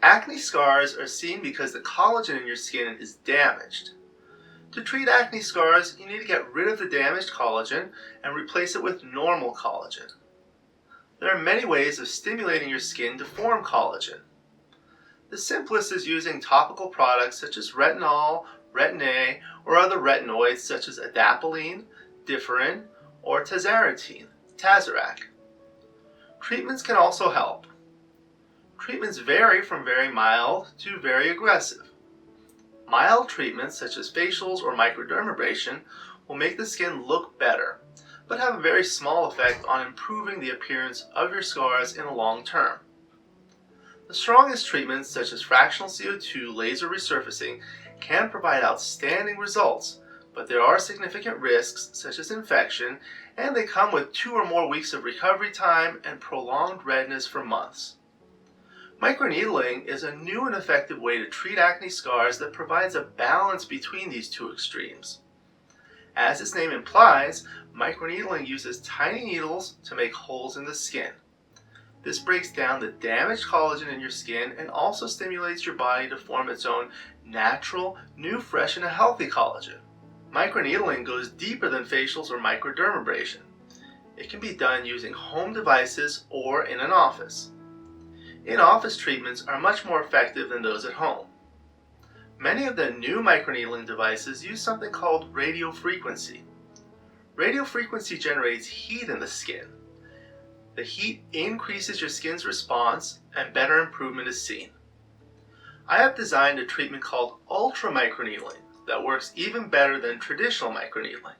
Acne scars are seen because the collagen in your skin is damaged. To treat acne scars, you need to get rid of the damaged collagen and replace it with normal collagen. There are many ways of stimulating your skin to form collagen. The simplest is using topical products such as retinol, retin-A, or other retinoids such as adapalene, Differin, or tazarotene, Tazorac. Treatments can also help. Treatments vary from very mild to very aggressive. Mild treatments such as facials or microdermabrasion will make the skin look better, but have a very small effect on improving the appearance of your scars in the long term. The strongest treatments such as fractional CO2 laser resurfacing can provide outstanding results, but there are significant risks such as infection, and they come with 2 or more weeks of recovery time and prolonged redness for months. Microneedling is a new and effective way to treat acne scars that provides a balance between these two extremes. As its name implies, microneedling uses tiny needles to make holes in the skin. This breaks down the damaged collagen in your skin and also stimulates your body to form its own natural, new, fresh, and healthy collagen. Microneedling goes deeper than facials or microdermabrasion. It can be done using home devices or in an office. In-office treatments are much more effective than those at home. Many of the new microneedling devices use something called radiofrequency. Radiofrequency generates heat in the skin. The heat increases your skin's response and better improvement is seen. I have designed a treatment called ultramicroneedling that works even better than traditional microneedling.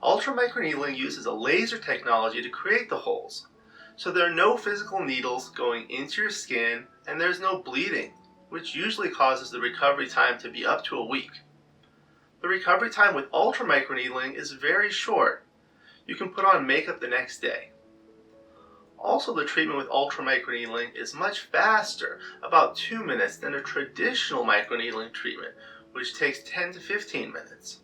Ultramicroneedling uses a laser technology to create the holes, so there are no physical needles going into your skin and there's no bleeding, which usually causes the recovery time to be up to a week. The recovery time with ultramicroneedling is very short. You can put on makeup the next day. Also, the treatment with ultramicroneedling is much faster, about 2 minutes, than a traditional microneedling treatment, which takes 10 to 15 minutes.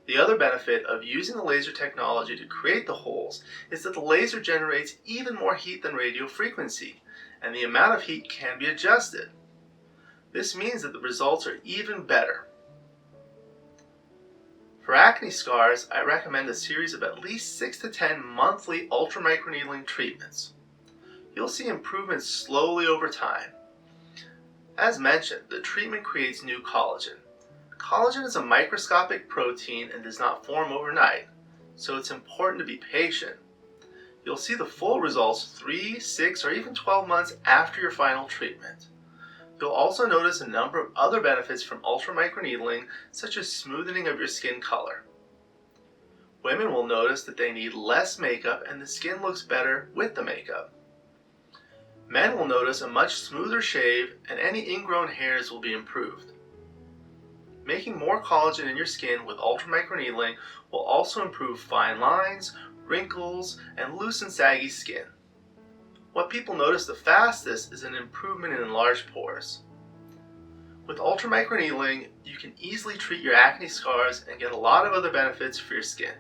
The other benefit of using the laser technology to create the holes is that the laser generates even more heat than radiofrequency, and the amount of heat can be adjusted. This means that the results are even better. For acne scars, I recommend a series of at least 6 to 10 monthly ultramicroneedling treatments. You'll see improvements slowly over time. As mentioned, the treatment creates new collagen. Collagen is a microscopic protein and does not form overnight, so it's important to be patient. You'll see the full results 3, 6, or even 12 months after your final treatment. You'll also notice a number of other benefits from ultramicroneedling, such as smoothing of your skin color. Women will notice that they need less makeup and the skin looks better with the makeup. Men will notice a much smoother shave and any ingrown hairs will be improved. Making more collagen in your skin with ultramicroneedling will also improve fine lines, wrinkles, and loose and saggy skin. What people notice the fastest is an improvement in enlarged pores. With ultramicroneedling, you can easily treat your acne scars and get a lot of other benefits for your skin.